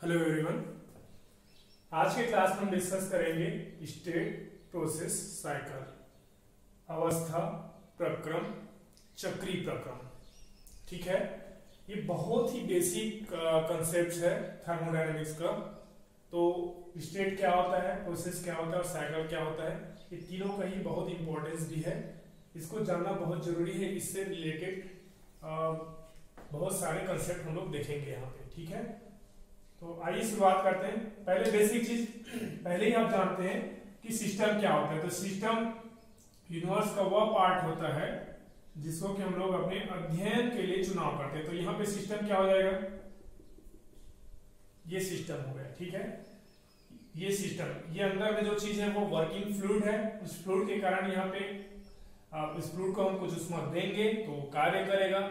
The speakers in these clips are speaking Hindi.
Hello everyone. आज के क्लास में हम डिस्कस करेंगे स्टेट प्रोसेस साइकिल, अवस्था प्रक्रम, चक्रीय प्रक्रम। ठीक है, ये बहुत ही बेसिक कंसेप्ट है थर्मोडायनेमिक्स का। तो स्टेट क्या होता है, प्रोसेस क्या होता है और साइकिल क्या होता है, ये तीनों का ही बहुत इंपॉर्टेंस भी है। इसको जानना बहुत जरूरी है। इससे रिलेटेड बहुत सारे कंसेप्ट हम लोग देखेंगे यहाँ पे। ठीक है, तो आइए शुरुआत करते हैं। पहले बेसिक चीज पहले ही आप जानते हैं कि सिस्टम क्या होता है। तो सिस्टम यूनिवर्स का वह पार्ट होता है जिसको कि हम लोग अपने अध्ययन के लिए चुनाव करते हैं। तो यहाँ पे सिस्टम क्या हो जाएगा, ये सिस्टम हो गया। ठीक है, ये सिस्टम, ये अंदर में जो चीज है वो वर्किंग फ्लूइड है। उस फ्लूइड के कारण यहाँ पे इस फ्लूइड को हम कुछ ऊष्मा देंगे तो कार्य करेगा,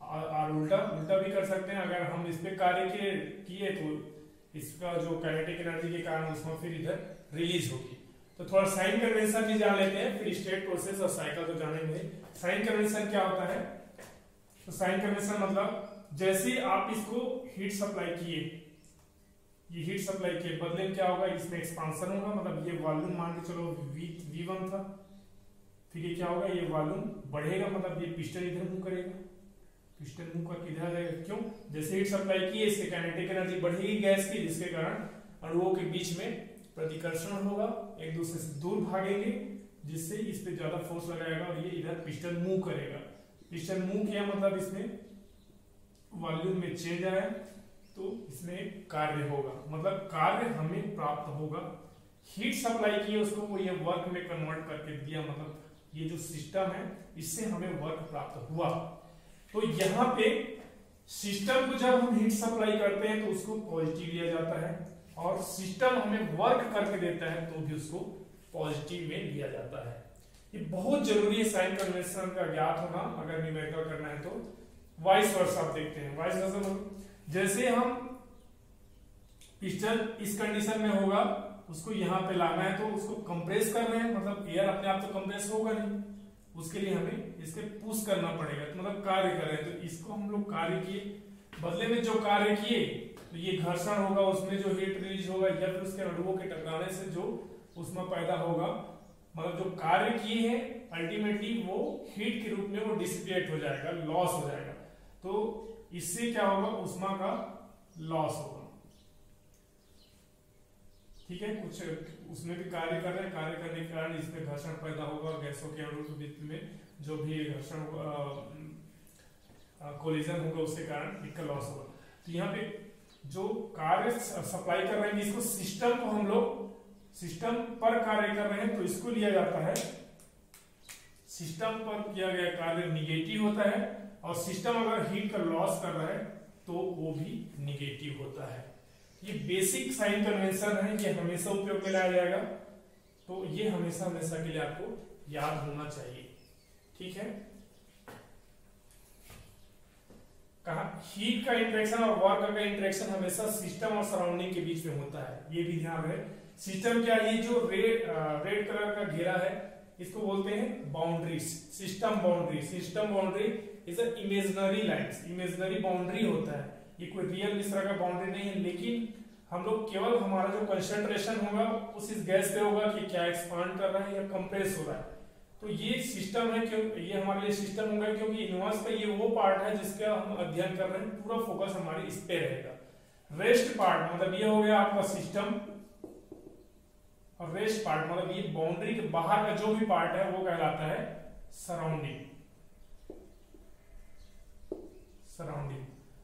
और उल्टा भी कर सकते हैं। अगर हम इस पे कार्य किए तो इसका जो काइनेटिक एनर्जी के कारण उसमें फिर इधर रिलीज होगी। तो थोड़ा साइन कन्वेंशन भी जान लेते हैं, फिर स्टेट प्रोसेस और साइकिल तो जानेंगे। साइन कन्वेंशन क्या होता है? तो साइन कन्वेंशन मतलब जैसे आप इसको हीट सप्लाई किए, ये हीट सप्लाई किए, बदले में क्या होगा, इसमें एक्सपांशन होगा। मतलब ये वॉल्यूम मान के चलो V1 था, फिर ये क्या होगा, ये वॉल्यूम बढ़ेगा, मतलब ये पिस्टन इधर मूव करेगा, पिस्टन मूव करके इधर आ जाएगा। क्यों? जैसे हीट सप्लाई की, इससे काइनेटिक एनर्जी बढ़ेगी गैस की, जिसके कारण अणुओं के बीच में प्रतिकर्षण होगा, एक दूसरे से दूर भागेंगे, जिससे इस पे ज्यादा फोर्स लगाएगा और ये इधर पिस्टन मूव करेगा। पिस्टन मूव किया मतलब इसमें वॉल्यूम में चेंज आया, तो इसमें कार्य होगा, मतलब कार्य हमें प्राप्त होगा। हीट सप्लाई की उसको वो ये वर्क में कन्वर्ट करके दिया, मतलब ये जो सिस्टम है इससे हमें वर्क प्राप्त हुआ। तो यहाँ पे सिस्टम को जब हम हीट सप्लाई करते हैं तो उसको पॉजिटिव लिया जाता है, और सिस्टम हमें वर्क करके देता है तो भी उसको पॉजिटिव में लिया जाता है। ये बहुत जरूरी है साइन कन्वेंशन का ज्ञात होना अगर न्यूमेरिकल करना है तो। वाइस वर्सा आप देखते हैं, वाइस वर्सा मतलब जैसे हम पिस्टन इस कंडीशन में होगा, उसको यहाँ पे लाना है तो उसको कंप्रेस कर रहे हैं, मतलब एयर अपने आप तो कंप्रेस होगा नहीं, उसके लिए हमें इसके पुश करना पड़ेगा, तो मतलब कार्य कर रहे हैं। तो इसको हम लोग कार्य किए, बदले में जो कार्य किए तो ये घर्षण होगा, उसमें जो हीट रिलीज होगा या फिर उसके अणुओं के टकराने से जो ऊष्मा पैदा होगा, मतलब जो कार्य किए हैं अल्टीमेटली वो हीट के रूप में वो डिसिपेट हो जाएगा, लॉस हो जाएगा। तो इससे क्या होगा, ऊष्मा का लॉस होगा। ठीक है, कुछ उसमें भी कार्य कर रहे हैं, कार्य करने के कारण इसमें घर्षण पैदा होगा, गैसों के अणु के बीच में जो भी घर्षण कोलिजन होगा उसके कारण इसका लॉस होगा। तो यहाँ पे जो कार्य सप्लाई कर रहे हैं इसको सिस्टम को हम लोग सिस्टम पर कार्य कर रहे हैं तो इसको लिया जाता है, सिस्टम पर किया गया कार्य निगेटिव होता है, और सिस्टम अगर हीट का लॉस कर रहा है तो वो भी निगेटिव होता है। ये बेसिक साइन कन्वेंशन है, ये हमेशा उपयोग में लाया जाएगा, तो ये हमेशा के लिए आपको याद होना चाहिए। ठीक है, कहा हीट का इंटरेक्शन और वर्क का इंटरेक्शन हमेशा सिस्टम और सराउंडिंग के बीच में होता है, ये भी ध्यान रहे। सिस्टम क्या है, ये जो रेड कलर का घेरा है इसको बोलते हैं boundaries, system boundary. System boundary is a imaginary lines, imaginary boundary होता है, ये कोई रियल इस तरह का बाउंड्री नहीं है, लेकिन हम लोग केवल हमारा जो कंसंट्रेशन होगा उस इस गैस पे होगा कि क्या एक्सपांड कर रहा है या कंप्रेस हो रहा है। तो ये सिस्टम है, क्यों ये हमारे लिए सिस्टम होगा, क्योंकि यूनिवर्स का ये वो पार्ट है जिसका हम अध्ययन कर रहे हैं, पूरा फोकस हमारे इस पे रहेगा। रेस्ट पार्ट मतलब ये हो गया आपका सिस्टम, और रेस्ट पार्ट मतलब ये बाउंड्री के बाहर का जो भी पार्ट है वो कहलाता है सराउंडिंग।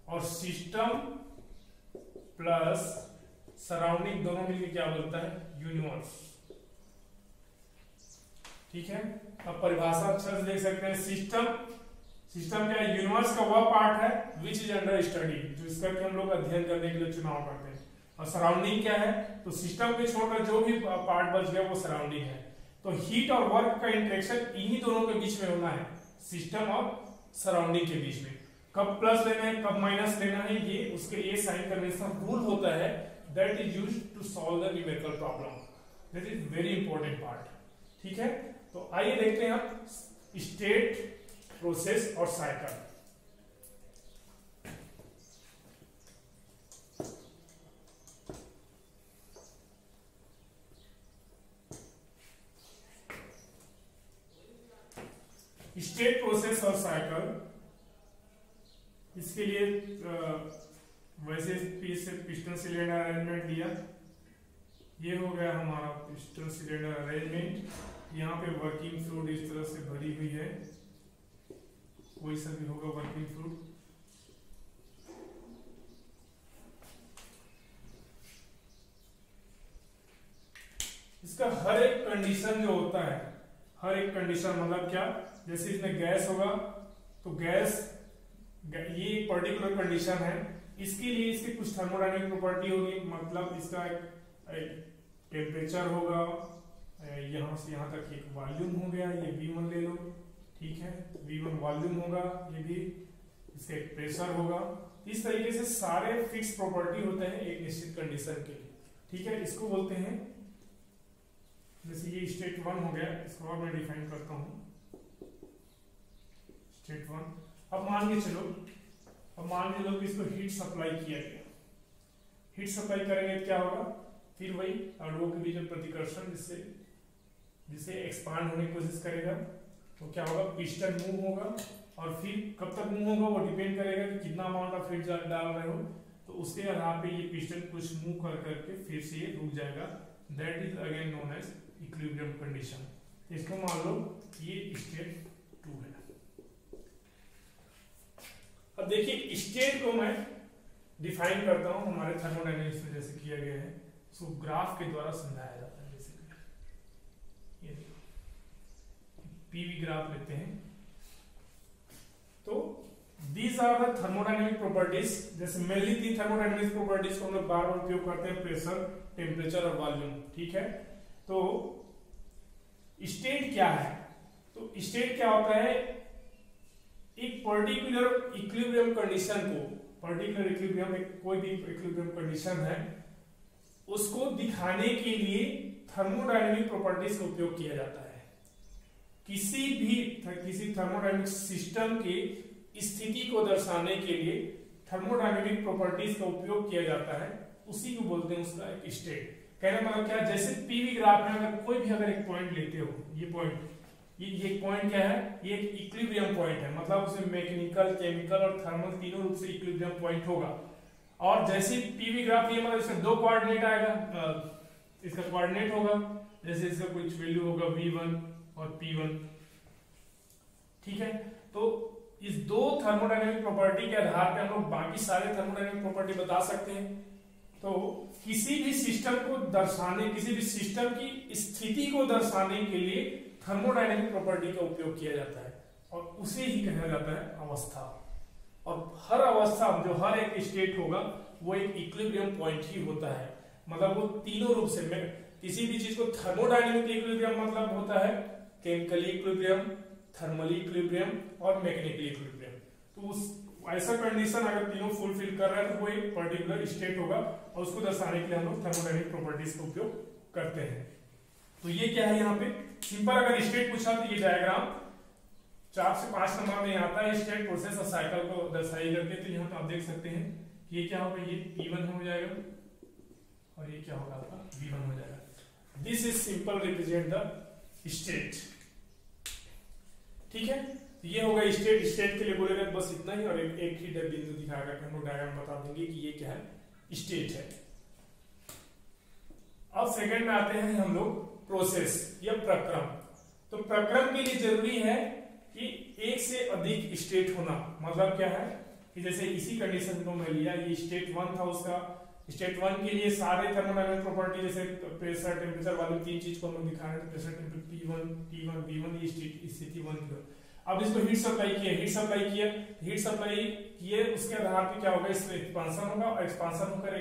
और सिस्टम प्लस सराउंडिंग दोनों मिलकर क्या बोलता है, यूनिवर्स। ठीक है, अब परिभाषा अच्छे से देख सकते हैं। सिस्टम क्या है, यूनिवर्स का वह पार्ट है विच इज अंडर स्टडी, जो इसका कि हम लोग अध्ययन करने के लिए चुनाव करते हैं। और सराउंडिंग क्या है, तो सिस्टम के छोड़कर जो भी पार्ट बच गया वो सराउंडिंग है। तो हीट और वर्क का इंटरेक्शन इन्हीं दोनों के बीच में होना है, सिस्टम और सराउंडिंग के बीच में। कब प्लस लेना है कब माइनस लेना है, ये उसके लिए साइन कन्वेंशन रूल होता है, that is used to solve the numerical problem, that is very important part. ठीक है, तो आइए देखते हैं हम स्टेट, प्रोसेस और साइकिल। स्टेट, प्रोसेस और साइकिल, इसके लिए वैसे पिस्टन सिलेंडर अरेंजमेंट दिया। ये हो गया हमारा पिस्टन सिलेंडर अरेंजमेंट। यहाँ पे वर्किंग फ्लूइड इस तरह से भरी हुई है, कोई सा भी होगा वर्किंग फ्लूइड। इसका हर एक कंडीशन जो होता है, हर एक कंडीशन मतलब क्या, जैसे इसमें गैस होगा तो गैस, ये एक पर्टिकुलर कंडीशन है, इसके लिए इसकी कुछ थर्मोडायनेमिक प्रॉपर्टी होगी, मतलब इसका एक टेम्परेचर होगा, यहां से यहां तक एक वॉल्यूम हो गया, ये V1 ले लो, ठीक है, V1 वॉल्यूम होगा, ये भी इसका एक प्रेशर होगा। इस तरीके से सारे फिक्स प्रॉपर्टी होते हैं एक निश्चित कंडीशन के लिए, ठीक है। इसको बोलते हैं, जैसे ये स्टेट 1 हो गया, इसको और मैं डिफाइन करता हूं, स्टेट 1। अब मान के चलो कि इसको हीट सप्लाई किया गया, हीट सप्लाई करेंगे तो क्या होगा, फिर वही अणुओं के बीच में प्रतिकर्षण, जिससे एक्सपांड होने की कोशिश करेगा, तो क्या होगा, पिस्टन मूव होगा, और फिर कब तक मूव होगा वो डिपेंड करेगा कि कितना अमाउंट ऑफ हीट डाल रहे हो, तो उसके आधार पे ये पिस्टन कुछ मूव कर करके फिर से ये रुक जाएगा। That is again known as equilibrium condition. इसको मान लो ये स्टेट 2 है। अब देखिए स्टेट को मैं डिफाइन करता हूं हमारे थर्मोडायनेमिक्स में जैसे किया गया है, उसको ग्राफ के द्वारा समझाया जाता है। जैसे ये देखो पीवी ग्राफ लेते हैं, तो these are the thermodynamic properties. जैसे मेनली 3 थर्मोडायनेमिक प्रॉपर्टीज को हम लोग बार बार उपयोग करते हैं, प्रेशर, टेम्परेचर और वॉल्यूम, ठीक है। तो स्टेट क्या है, तो स्टेट क्या होता है, एक पर्टिकुलर इक्विलिब्रियम कंडीशन को, पर्टिकुलर इक्विलिब्रियम, कोई भी इक्विलिब्रियम कंडीशन है, उसको दिखाने के लिए थर्मोडायनेमिक प्रॉपर्टीज का उपयोग किया जाता है। किसी थर्मोडायनेमिक सिस्टम के स्थिति को दर्शाने के लिए थर्मोडायनेमिक प्रॉपर्टीज का उपयोग किया जाता है, उसी को बोलते हैं उसका एक स्टेट। कहने का मतलब क्या, जैसे पीवी ग्राफ में अगर कोई भी एक पॉइंट लेते हो, ये पॉइंट, ये पॉइंट क्या है, ये एक इक्विलिब्रियम पॉइंट है, मतलब उसमें मैकेनिकल, केमिकल और थर्मल तीनों रूप से इक्विलिब्रियम पॉइंट होगा। और जैसे पीवी ग्राफ, ये मतलब इसका 2 कोऑर्डिनेट आएगा, इसका कोऑर्डिनेट होगा, जैसे इसका कुछ वैल्यू होगा V1 और P1, ठीक है। तो इस 2 थर्मोडायनेमिक प्रॉपर्टी के आधार पे हम लोग बाकी सारे थर्मोडायनेमिक प्रॉपर्टी बता सकते हैं। तो किसी भी सिस्टम को दर्शाने, किसी भी सिस्टम की स्थिति को दर्शाने के लिए थर्मोडायनेमिक प्रॉपर्टी का उपयोग किया जाता है, और उसे ही कहा जाता है अवस्था। और हर अवस्था, जो हर एक स्टेट होगा, वो एक इक्विलिब्रियम पॉइंट ही होता है, मतलब वो तीनों रूप से, किसी भी चीज को थर्मोडायनेमिक इक्विलिब्रियम मतलब होता है केमिकली इक्विलिब्रियम, थर्मली इक्विलिब्रियम और मैकेनिकली इक्विलिब्रियम। तो उस ऐसा कंडीशन अगर तीनों फुलफिल कर रहा है तो वो एक पर्टिकुलर स्टेट होगा, और उसको दर्शाने के लिए हम लोग थर्मोडायनेमिक प्रॉपर्टीज का उपयोग करते हैं। तो ये क्या है, यहाँ पे सिंपल अगर स्टेट पूछा तो ये डायग्राम 4 से 5 नंबर में आता है, स्टेट, प्रोसेस और साइकिल को दर्शाई करके। तो यहाँ पे आप देख सकते हैं कि ये क्या होगा, ये P1 हो जाएगा और ये क्या होगा आपका V1 हो जाएगा। This is simple represent the state, ठीक है। तो ये होगा स्टेट। स्टेट के लिए बोलेगा बस इतना ही, और एक ही बिंदु दिखाएगा, हम लोग डायग्राम बता देंगे कि ये क्या है, स्टेट है। अब सेकंड में आते हैं हम लोग प्रोसेस या प्रक्रम। तो प्रक्रम के लिए जरूरी है कि एक से अधिक स्टेट होना। मतलब क्या है कि जैसे इसी कंडीशन को मैं लिया, ये स्टेट 1 था, उसका स्टेट 1 के लिए सारे थर्मोडायनेमिक प्रॉपर्टी जैसे प्रेशर, टेम्परेचर, वॉल्यूम, 3 चीज को हम लोग दिखा रहे थे, प्रेशर, टेम्परेचर, T1, V1, ये स्थिति 1 की। अब इसको हीट सप्लाई किया, हीट सप्लाई किए, उसके आधार पे क्या होगा, इसमें एक्सपांशन होगा, और एक्सपांशन होकर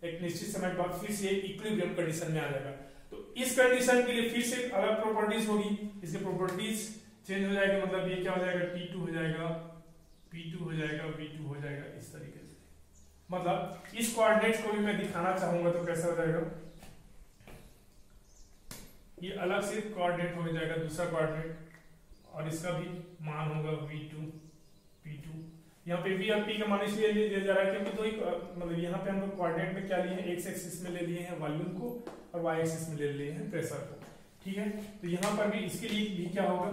एक निश्चित समय के बाद फिर से इक्विलिब्रियम कंडीशन में आ जाएगा। तो इस कंडीशन के लिए फिर से अलग प्रॉपर्टीज होगी, इसके प्रॉपर्टीज चेंज हो जाएगी, मतलब ये क्या हो जाएगा, T2 हो जाएगा, P2 हो जाएगा, V2 हो जाएगा, इस तरीके से। मतलब इस कोऑर्डिनेट्स को भी मैं दिखाना चाहूंगा तो कैसा हो जाएगा, ये अलग से कोऑर्डिनेट हो जाएगा, दूसरा कोऑर्डिनेट, और इसका भी मान होगा V2, P2। यहाँ पे V और P का मान इसलिए लिया जा रहा है क्योंकि मतलब यहाँ पे हम लोग कोऑर्डिनेट में क्या लिए हैं, एक्स एक्सिस में ले लिए हैं वॉल्यूम को, और वाई एक्सिस में ले लिए हैं प्रेशर को, ठीक है। तो यहाँ पर भी इसके लिए भी क्या होगा,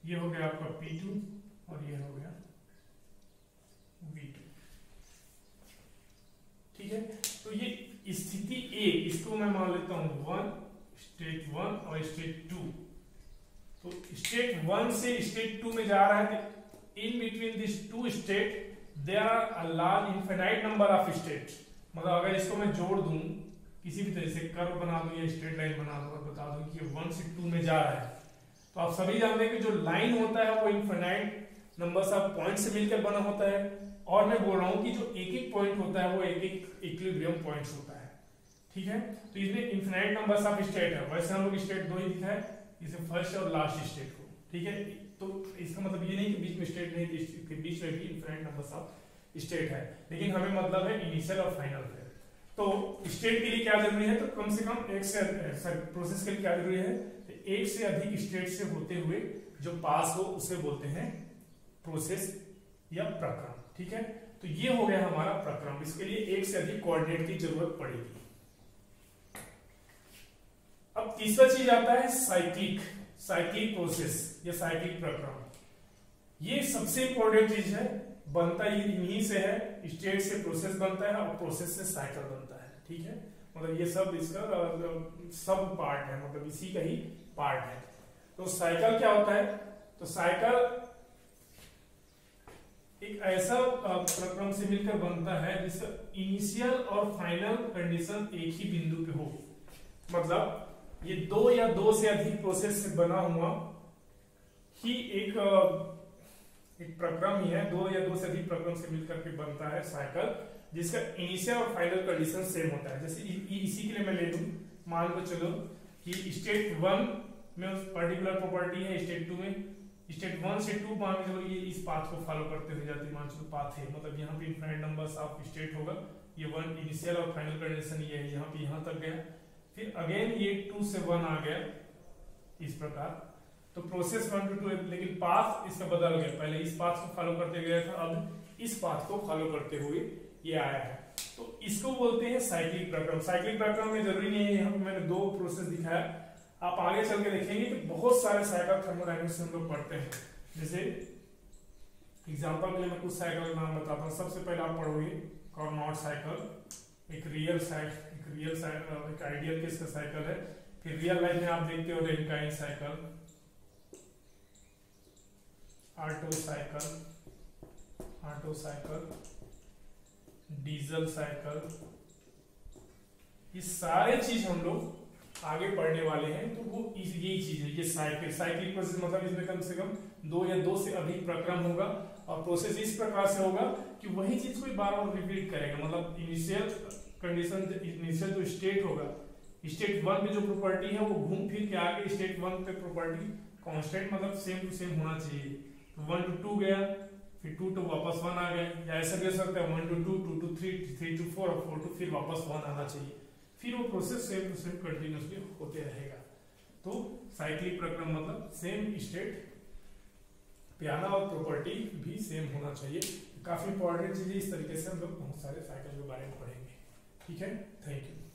ये हो गया आपका P2 और ये हो गया V2। ठीक है, तो ये स्थिति ए, इसको मैं मान लेता हूं 1, स्टेट 1 और स्टेट 2। तो स्टेट 1 से स्टेट 2 में जा रहा है, in between this two state there are a large infinite number of state. मतलब अगर इसको मैं जोड़ दूं किसी भी तरह से, कर्व बना दूं या स्ट्रेट लाइन बना दूं और बता दूं कि 1 से 2 में जा रहा है, तो आप सभी जानते हैं कि जो लाइन होता है वो इनफिनाइट नंबर्स ऑफ पॉइंट से मिलकर बना होता है। और मैं बोल रहा हूं कि जो एक एक पॉइंट होता है वो एक एक इक्विलिब्रियम पॉइंट्स होता है। ठीक है, तो इसमें इनफिनाइट नंबर्स ऑफ स्टेट है। वैसे हम लोग स्टेट 2 ही दिखाए, इसे फर्स्ट और लास्ट स्टेट को। ठीक है, तो इसका मतलब ये नहीं कि बीच में स्टेट नहीं, इसके बीच में भी इनफिनाइट नंबर्स ऑफ स्टेट है, लेकिन हमें मतलब है इनिशियल और फाइनल है। तो स्टेट के लिए क्या जरूरी है, तो कम से कम एक से प्रोसेस के लिए क्या जरूरी है, तो एक से अधिक स्टेट से होते हुए जो पास हो उसे बोलते हैं प्रोसेस या प्रक्रम। ठीक है, तो ये हो गया हमारा प्रक्रम। इसके लिए एक से अधिक कोऑर्डिनेट की जरूरत पड़ेगी। अब तीसरा चीज आता है साइक्लिक प्रोसेस या साइक्लिक प्रक्रम। ये सबसे इंपॉर्टेंट चीज है, बनता ही इन्हीं से है। स्टेट से प्रोसेस बनता है और प्रोसेस से साइकिल बनता है। ठीक है, मतलब ये सब इसका सब पार्ट है, मतलब इसी का ही पार्ट है। तो साइकिल क्या होता है, तो साइकिल एक ऐसा प्रक्रम से मिलकर बनता है जिसका इनिशियल और फाइनल कंडीशन एक ही बिंदु पे हो। मतलब ये दो या दो से अधिक प्रोसेस से बना हुआ ही एक प्रक्रम ही है। दो या दो से अधिक प्रक्रम से मिलकर के बनता है साइकिल, जिसका इनिशियल और फाइनल कंडीशन सेम होता है। जैसे इसी के लिए मैं ले लूं, मान को चलो कि स्टेट 1 में पर्टिकुलर प्रॉपर्टी है, स्टेट 2 में, स्टेट 1 से 2 मान के चलो ये इस पाथ को फॉलो करते हुए जाती, मान चलो पाथ है, मतलब यहाँ पे इनफाइनाइट नंबर्स ऑफ स्टेट होगा। ये 1 इनिशियल और फाइनल कंडीशन ये है, यहाँ पे यहाँ तक गया, फिर अगेन ये 2 से 1 आ गया इस प्रकार। तो प्रोसेस 1 to 2, लेकिन पाथ इसका बदल गया, पहले इस पाथ को फॉलो करते गया था, अब इस पाथ को फॉलो करते हुए ये आया है। तो इसको बोलते हैं साइक्लिक प्रक्रम। साइक्लिक प्रक्रम में जरूरी नहीं है, यहाँ पे मैंने दो प्रोसेस दिखाया, आप आगे चल के देखेंगे कि बहुत सारे साइकिल थर्मोडायनेमिक्स हम लोग पढ़ते हैं। जैसे एग्जांपल के लिए मैं कुछ साइकिल का नाम बताता हूँ। सबसे पहले आप पढ़ोगे कार्नोट साइकिल, एक आइडियल केस का साइकिल है। फिर रियल लाइफ में आप देखते हो Rankine cycle, Otto cycle, diesel cycle, ये सारे चीज हम लोग आगे पढ़ने वाले हैं। तो वो यही चीज है, ये साइक्लिक प्रोसेस, मतलब इसमें कम से कम दो या दो से अधिक प्रक्रम होगा और प्रोसेस इस प्रकार से होगा कि वही चीज को बार बार रिपीट करेगा। मतलब इनिशियल कंडीशन, इनिशियल जो स्टेट होगा, स्टेट 1 में जो प्रॉपर्टी है वो घूम फिर के आगे स्टेट 1 पे प्रॉपर्टी कांस्टेंट, मतलब सेम टू सेम होना चाहिए। 1 to 2 गया, फिर 2 to वापस 1 आ गया, या ऐसा कह सकते हैं 1 to 2, 2 to 3, 3 to 4 और 4 to फिर वापस 1 आना चाहिए। फिर वो process same to same continuously होते रहेगा। तो साइक्लिक प्रक्रम मतलब सेम स्टेट पे आना और प्रॉपर्टी भी सेम होना चाहिए। काफी इंपॉर्टेंट चीज है। इस तरीके से हम लोग बहुत सारे साइकिल के बारे में पढ़ेंगे। ठीक है, थैंक यू।